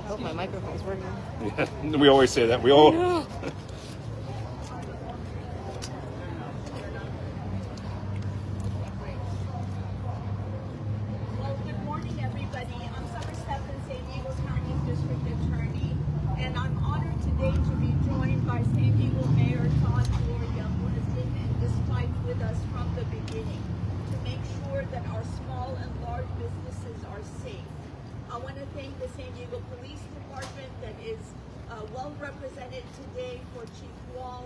hope my microphone's working. Yeah, we always say that. We all. No. Well, good morning, everybody. I'm Summer Stephan, San Diego County District Attorney, and I'm honored today to be joined by San Diego Mayor Todd Gloria, who has been in this fight with us from the beginning to make sure that our small and large businesses are safe. I want to thank the San Diego Police Department that is well represented today for Chief Wall,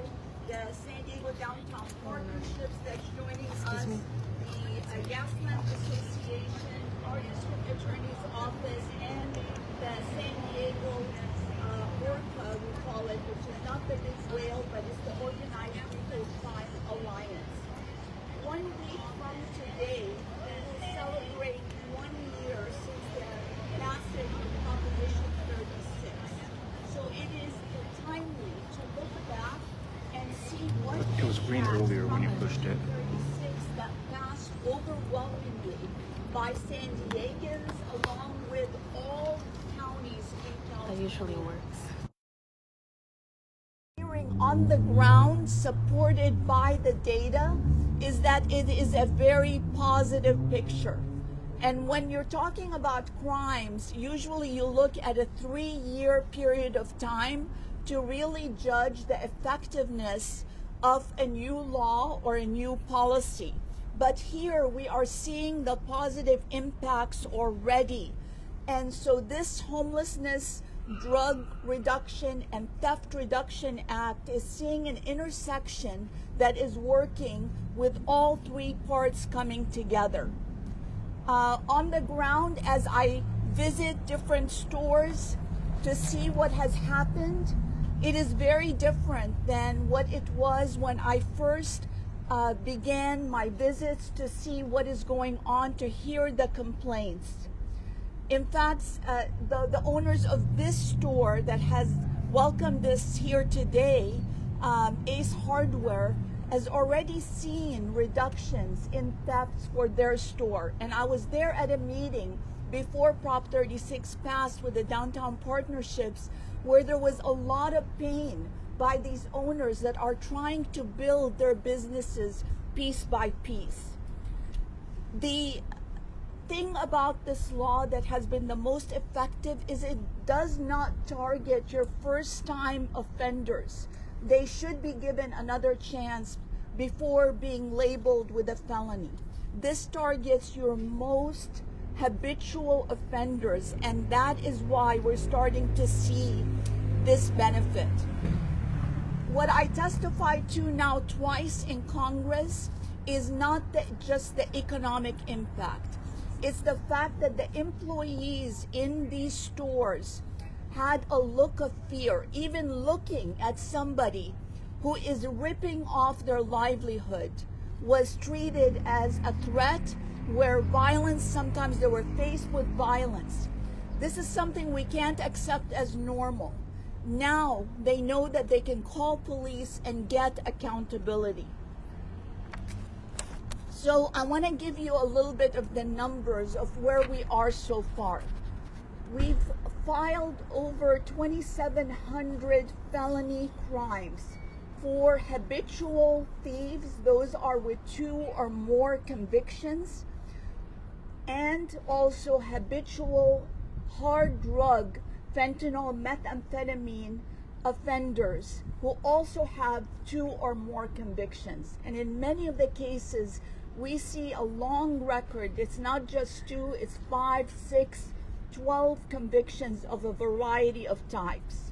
the San Diego Downtown Partnerships that's joining us, the Gaslamp Association, our District Attorney's Office, and the San Diego ORCA, we call it, which is not the big whale, but it's the Organized Retail Crime Alliance. 1 week from today, we will celebrate 1 year since the passage of Proposition 36. So it is timely to look back and see what It was green earlier when you pushed it. 36 that passed overwhelmingly by San Diegans along with all counties in That California. usually works. Hearing on the ground, supported by the data, is that it is a very positive picture. And when you're talking about crimes, usually you look at a 3-year period of time to really judge the effectiveness of a new law or a new policy. But here we are seeing the positive impacts already. And so this Homelessness, Drug Reduction, and Theft Reduction Act is seeing an intersection that is working with all three parts coming together. On the ground, as I visit different stores to see what has happened, it is very different than what it was when I first began my visits to see what is going on, to hear the complaints. In fact, the owners of this store that has welcomed us here today, Ace Hardware, has already seen reductions in thefts for their store. And I was there at a meeting before Prop 36 passed with the downtown partnerships, where there was a lot of pain by these owners that are trying to build their businesses piece by piece. The thing about this law that has been the most effective is it does not target your first-time offenders. They should be given another chance before being labeled with a felony. This targets your most habitual offenders, and that is why we're starting to see this benefit. What I testified to now twice in Congress is not just the economic impact. It's the fact that the employees in these stores had a look of fear, even looking at somebody who is ripping off their livelihood was treated as a threat, where violence, sometimes they were faced with violence. This is something we can't accept as normal. Now they know that they can call police and get accountability. So I want to give you a little bit of the numbers of where we are so far. We've filed over 2,700 felony crimes for habitual thieves. Those are with 2 or more convictions, and also habitual hard drug, fentanyl, methamphetamine offenders who also have 2 or more convictions. And in many of the cases, we see a long record. It's not just 2, it's 5, 6, 12 convictions of a variety of types.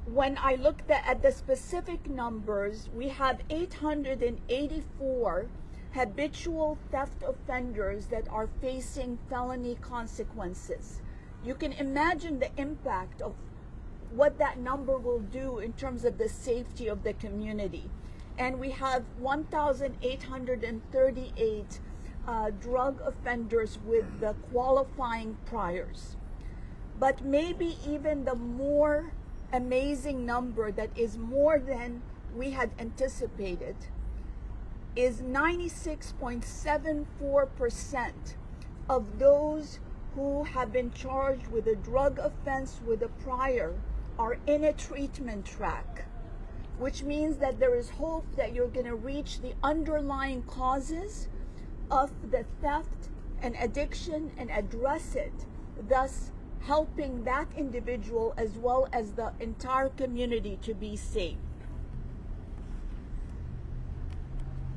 When I looked at the specific numbers, we have 884 habitual theft offenders that are facing felony consequences. You can imagine the impact of what that number will do in terms of the safety of the community. And we have 1,838 drug offenders with the qualifying priors. But maybe even the more amazing number that is more than we had anticipated is 96.74% of those who have been charged with a drug offense with a prior are in a treatment track, which means that there is hope that you're going to reach the underlying causes of the theft and addiction and address it, thus helping that individual as well as the entire community to be safe.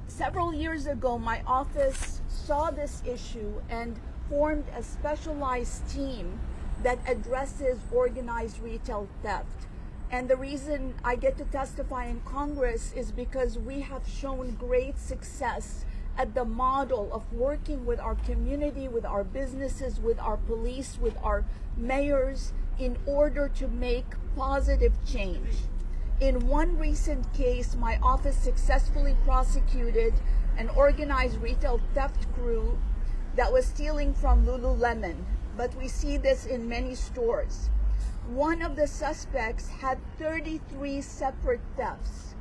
Several years ago, my office saw this issue and formed a specialized team that addresses organized retail theft. And the reason I get to testify in Congress is because we have shown great success at the model of working with our community, with our businesses, with our police, with our mayors in order to make positive change. In one recent case, my office successfully prosecuted an organized retail theft crew that was stealing from Lululemon, but we see this in many stores. One of the suspects had 33 separate thefts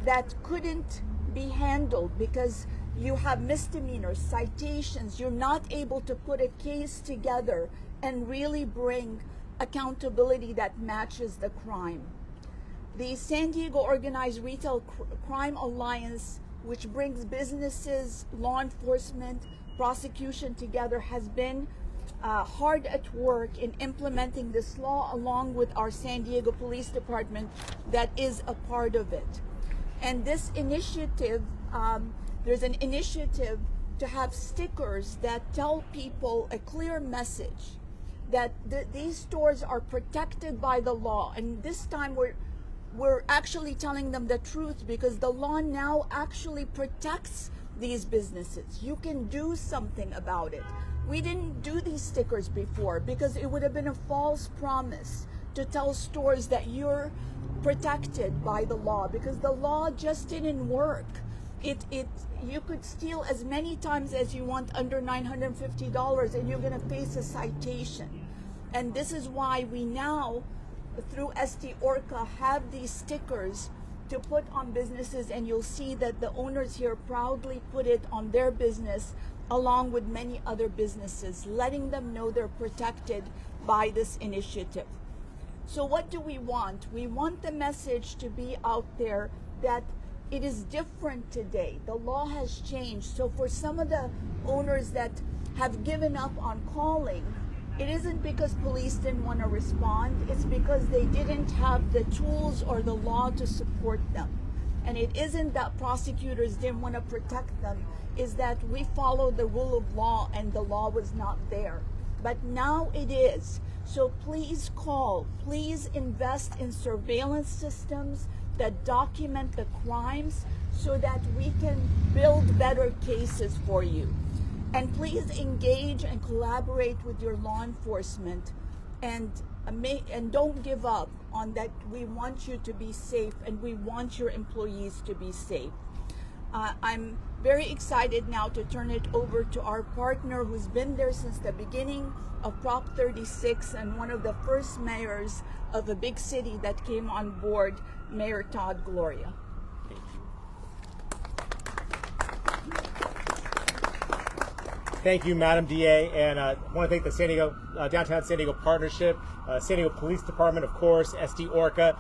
that couldn't be handled because you have misdemeanors, citations, you're not able to put a case together and really bring accountability that matches the crime. The San Diego Organized Retail Crime Alliance, which brings businesses, law enforcement, prosecution together, has been hard at work in implementing this law along with our San Diego Police Department that is a part of it. And this initiative, there's an initiative to have stickers that tell people a clear message that these stores are protected by the law. And this time we're actually telling them the truth because the law now actually protects these businesses. You can do something about it. We didn't do these stickers before because it would have been a false promise to tell stores that you're protected by the law because the law just didn't work. You could steal as many times as you want under $950 and you're going to face a citation. And this is why we now, through SD Orca, have these stickers to put on businesses, and you'll see that the owners here proudly put it on their business along with many other businesses, letting them know they're protected by this initiative. So what do we want? We want the message to be out there that it is different today. The law has changed. So for some of the owners that have given up on calling, it isn't because police didn't want to respond. It's because they didn't have the tools or the law to support them. And it isn't that prosecutors didn't want to protect them. Is that we followed the rule of law and the law was not there. But now it is. So please call. Please invest in surveillance systems that document the crimes so that we can build better cases for you. And please engage and collaborate with your law enforcement and don't give up on that. We want you to be safe and we want your employees to be safe. I'm very excited now to turn it over to our partner who's been there since the beginning of Prop 36 and one of the first mayors of a big city that came on board, Mayor Todd Gloria. Thank you, Madam DA, and I want to thank the San Diego, Downtown San Diego Partnership, San Diego Police Department, of course, SD Orca,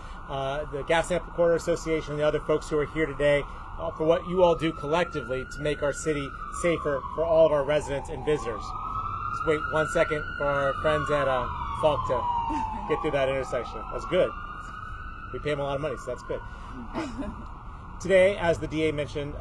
the Gaslamp Recorder Association, and the other folks who are here today for what you all do collectively to make our city safer for all of our residents and visitors. Just wait 1 second for our friends at Falk to get through that intersection. That's good. We pay them a lot of money, so that's good. Today, as the DA mentioned,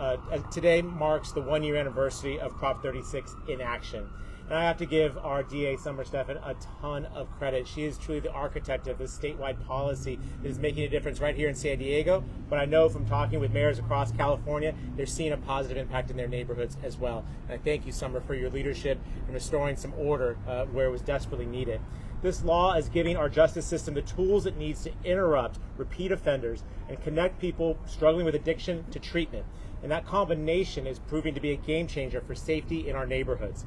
today marks the 1-year anniversary of Prop 36 in action. And I have to give our DA, Summer Stephan, a ton of credit. She is truly the architect of this statewide policy that is making a difference right here in San Diego. But I know from talking with mayors across California, they're seeing a positive impact in their neighborhoods as well. And I thank you, Summer, for your leadership in restoring some order where it was desperately needed. This law is giving our justice system the tools it needs to interrupt repeat offenders and connect people struggling with addiction to treatment. And that combination is proving to be a game changer for safety in our neighborhoods.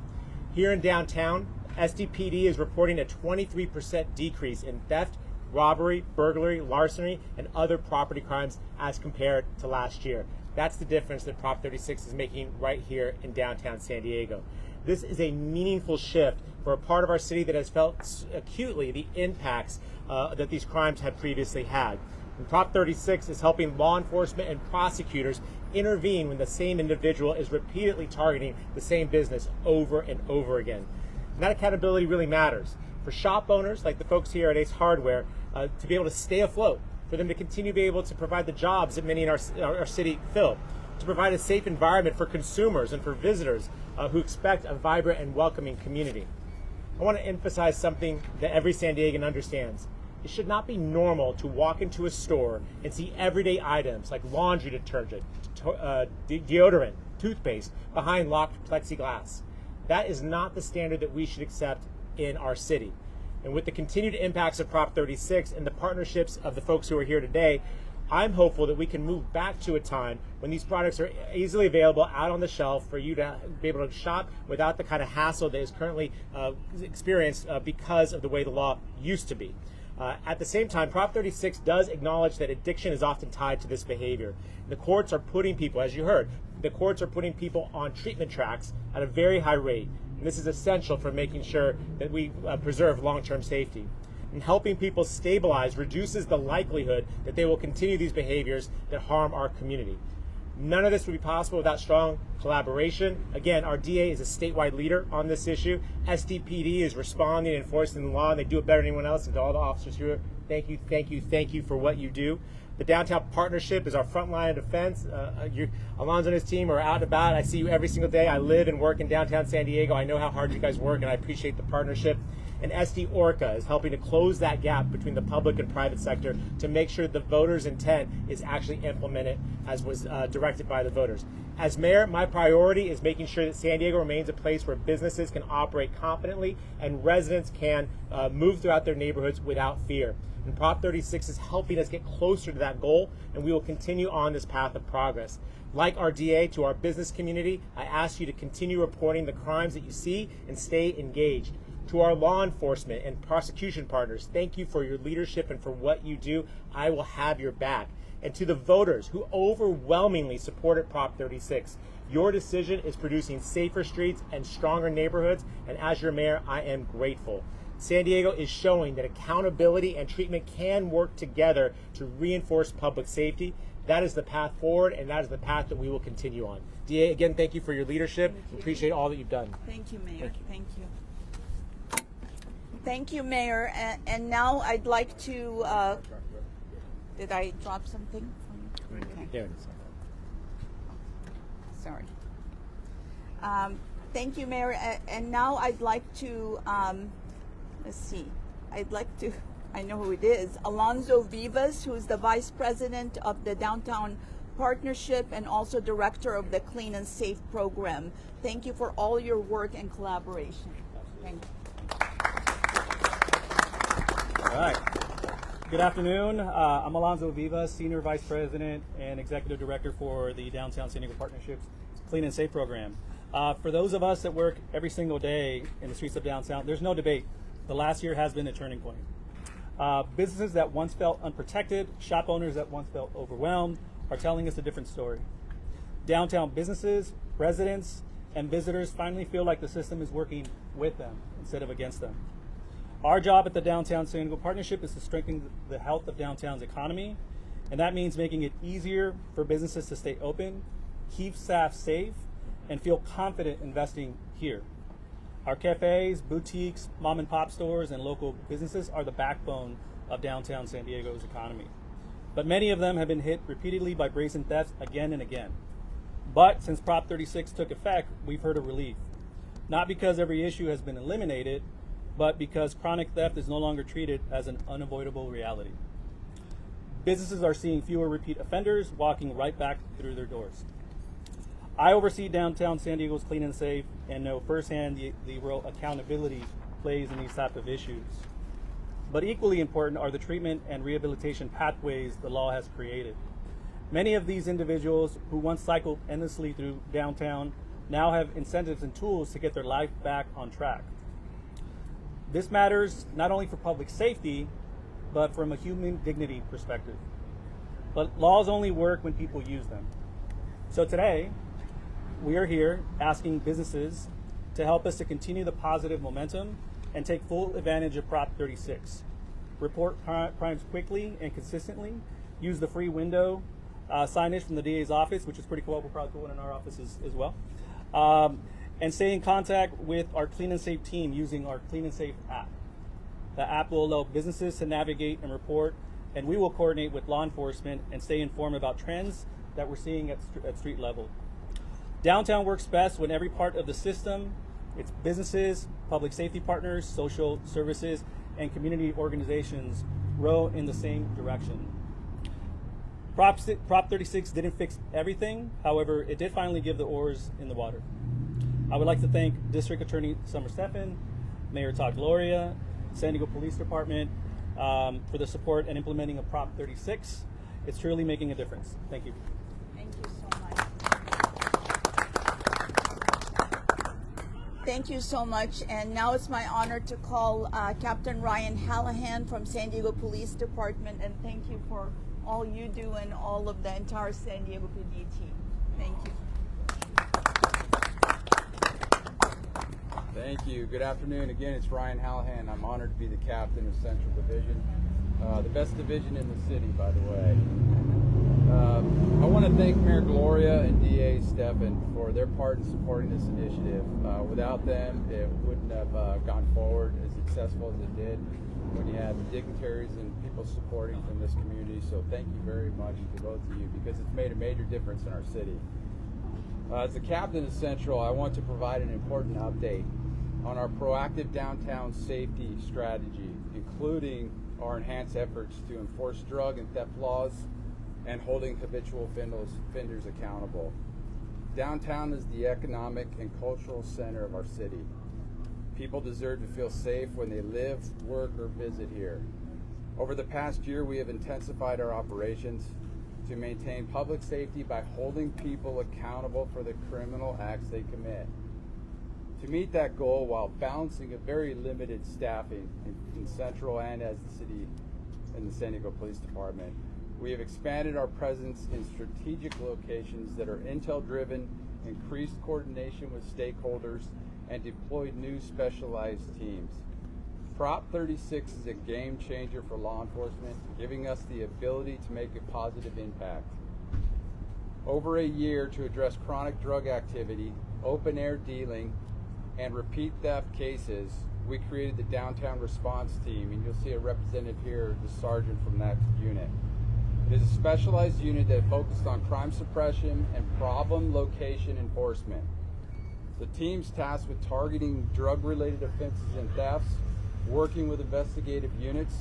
Here in downtown, SDPD is reporting a 23% decrease in theft, robbery, burglary, larceny, and other property crimes as compared to last year. That's the difference that Prop 36 is making right here in downtown San Diego. This is a meaningful shift for a part of our city that has felt acutely the impacts that these crimes had previously had. And Prop 36 is helping law enforcement and prosecutors intervene when the same individual is repeatedly targeting the same business over and over again. And that accountability really matters for shop owners like the folks here at Ace Hardware to be able to stay afloat, for them to continue to be able to provide the jobs that many in our city fill, to provide a safe environment for consumers and for visitors who expect a vibrant and welcoming community. I want to emphasize something that every San Diegan understands. It should not be normal to walk into a store and see everyday items like laundry detergent, deodorant, toothpaste behind locked plexiglass. That is not the standard that we should accept in our city. And with the continued impacts of Prop 36 and the partnerships of the folks who are here today, I'm hopeful that we can move back to a time when these products are easily available out on the shelf for you to be able to shop without the kind of hassle that is currently experienced because of the way the law used to be. At the same time, Prop 36 does acknowledge that addiction is often tied to this behavior. The courts are putting people, as you heard, the courts are putting people on treatment tracks at a very high rate. And this is essential for making sure that we preserve long-term safety. And helping people stabilize reduces the likelihood that they will continue these behaviors that harm our community. None of this would be possible without strong collaboration. Again, our DA is a statewide leader on this issue. SDPD is responding and enforcing the law, and they do it better than anyone else. And to all the officers here, thank you, thank you, thank you for what you do. The Downtown Partnership is our front line of defense. Alonzo and his team are out and about. I see you every single day. I live and work in downtown San Diego. I know how hard you guys work, and I appreciate the partnership. And SD Orca is helping to close that gap between the public and private sector to make sure the voters' intent is actually implemented as was directed by the voters. As mayor, my priority is making sure that San Diego remains a place where businesses can operate confidently and residents can move throughout their neighborhoods without fear. And Prop 36 is helping us get closer to that goal, and we will continue on this path of progress. Like our DA, to our business community, I ask you to continue reporting the crimes that you see and stay engaged. To our law enforcement and prosecution partners, thank you for your leadership and for what you do. I will have your back. And to the voters who overwhelmingly supported Prop 36, your decision is producing safer streets and stronger neighborhoods, and as your mayor, I am grateful. San Diego is showing that accountability and treatment can work together to reinforce public safety. That is the path forward, and that is the path that we will continue on. DA, again, thank you for your leadership. Appreciate all that you've done. Thank you, Mayor. Thank you. Thank you, Mayor. And now I'd like to, did I drop something? Okay. There it is. Sorry. Thank you, Mayor. And now I'd like to, let's see, I know who it is, Alonzo Vivas, who's the Vice President of the Downtown Partnership and also Director of the Clean and Safe Program. Thank you for all your work and collaboration. Thank you. All right. Good afternoon. I'm Alonzo Vivas, Senior Vice President and Executive Director for the Downtown San Diego Partnership's Clean and Safe Program. For those of us that work every single day in the streets of downtown, there's no debate. The last year has been a turning point. Businesses that once felt unprotected, shop owners that once felt overwhelmed, are telling us a different story. Downtown businesses, residents, and visitors finally feel like the system is working with them instead of against them. Our job at the Downtown San Diego Partnership is to strengthen the health of downtown's economy, and that means making it easier for businesses to stay open, keep staff safe, and feel confident investing here. Our cafes, boutiques, mom and pop stores, and local businesses are the backbone of downtown San Diego's economy. But many of them have been hit repeatedly by brazen thefts again and again. But since Prop 36 took effect, we've heard of relief. Not because every issue has been eliminated, but because chronic theft is no longer treated as an unavoidable reality. Businesses are seeing fewer repeat offenders walking right back through their doors. I oversee downtown San Diego's Clean and Safe and know firsthand the role accountability plays in these type of issues. But equally important are the treatment and rehabilitation pathways the law has created. Many of these individuals who once cycled endlessly through downtown now have incentives and tools to get their life back on track. This matters not only for public safety, but from a human dignity perspective. But laws only work when people use them. So today, we are here asking businesses to help us to continue the positive momentum and take full advantage of Prop 36. Report crimes quickly and consistently, use the free window signage from the DA's office, which is pretty cool. We'll probably put one in our offices as well. And stay in contact with our Clean and Safe team using our Clean and Safe app. The app will allow businesses to navigate and report, and we will coordinate with law enforcement and stay informed about trends that we're seeing at street level. Downtown works best when every part of the system, its businesses, public safety partners, social services, and community organizations row in the same direction. Prop 36 didn't fix everything. However, it did finally give the oars in the water. I would like to thank District Attorney Summer Steffen, Mayor Todd Gloria, San Diego Police Department for the support and implementing of Prop 36. It's truly making a difference. Thank you. Thank you so much. Thank you so much. And now it's my honor to call Captain Ryan Hallahan from San Diego Police Department. And thank you for all you do and all of the entire San Diego PD team. Thank you. Thank you. Good afternoon. Again, it's Ryan Hallahan. I'm honored to be the captain of Central Division, the best division in the city, by the way. I want to thank Mayor Gloria and DA Steffen for their part in supporting this initiative. Without them, it wouldn't have gone forward as successful as it did when you had the dignitaries and people supporting from this community. So thank you very much to both of you, because it's made a major difference in our city. As the captain of Central, I want to provide an important update on our proactive downtown safety strategy, including our enhanced efforts to enforce drug and theft laws and holding habitual offenders accountable. Downtown is the economic and cultural center of our city. People deserve to feel safe when they live, work, or visit here. Over the past year, we have intensified our operations to maintain public safety by holding people accountable for the criminal acts they commit. To meet that goal while balancing a very limited staffing in Central and as the city and the San Diego Police Department, we have expanded our presence in strategic locations that are intel-driven, increased coordination with stakeholders, and deployed new specialized teams. Prop 36 is a game changer for law enforcement, giving us the ability to make a positive impact. Over a year to address chronic drug activity, open-air dealing, and repeat theft cases, we created the Downtown Response Team, and you'll see a representative here, the sergeant from that unit. It is a specialized unit that focused on crime suppression and problem location enforcement. The team's tasked with targeting drug-related offenses and thefts, working with investigative units,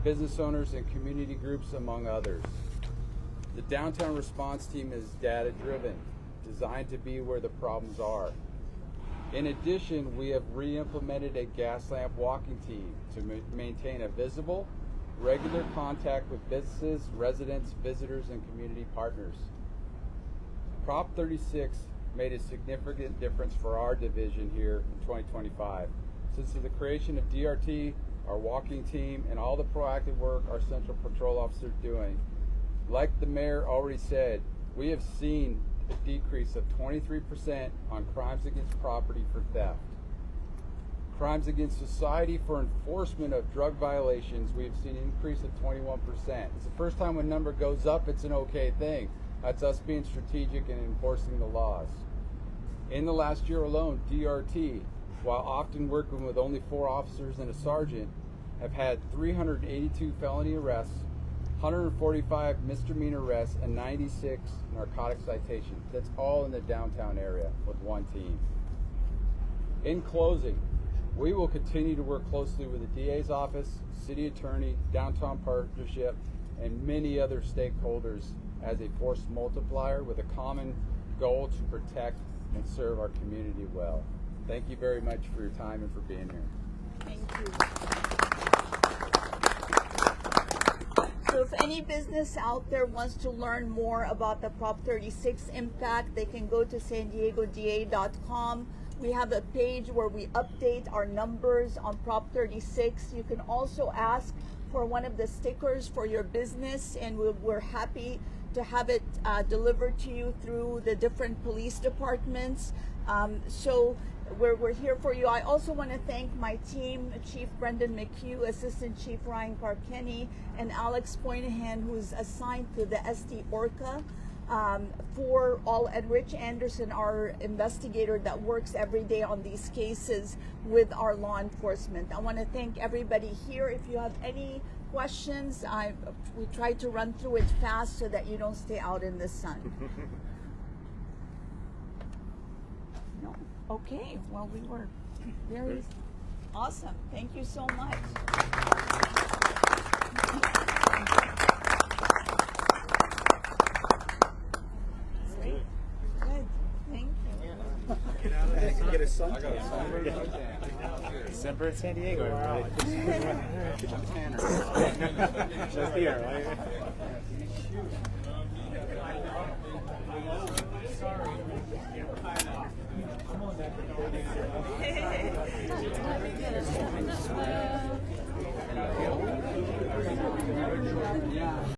business owners, and community groups, among others. The Downtown Response Team is data-driven, designed to be where the problems are. In addition, we have re-implemented a gas lamp walking team to maintain a visible, regular contact with businesses, residents, visitors, and community partners. Prop 36 made a significant difference for our division here in 2025. Since the creation of DRT, our walking team, and all the proactive work our Central Patrol officers are doing, like the mayor already said, we have seen a decrease of 23% on crimes against property for theft. Crimes against society for enforcement of drug violations, we have seen an increase of 21%. It's the first time when a number goes up, it's an okay thing. That's us being strategic and enforcing the laws. In the last year alone, DRT, while often working with only 4 officers and a sergeant, have had 382 felony arrests, 145 misdemeanor arrests, and 96 narcotic citations. That's all in the downtown area with one team. In closing, we will continue to work closely with the DA's office, city attorney, downtown partnership, and many other stakeholders as a force multiplier with a common goal to protect and serve our community well. Thank you very much for your time and for being here. Thank you. So if any business out there wants to learn more about the Prop 36 impact, they can go to sandiegod.com. We have a page where we update our numbers on Prop 36. You can also ask for one of the stickers for your business, and we're happy to have it delivered to you through the different police departments. So we're here for you. I also want to thank my team, Chief Brendan McHugh, Assistant Chief Ryan Carkenny, and Alex Poynahan, who's assigned to the SD Orca. And Rich Anderson, our investigator that works every day on these cases with our law enforcement. I want to thank everybody here. If you have any questions, we try to run through it fast so that you don't stay out in the sun. No. Okay, well, we were very awesome. Thank you so much. Good. Thank you. Get a suntan. December in San Diego, everybody. Just here.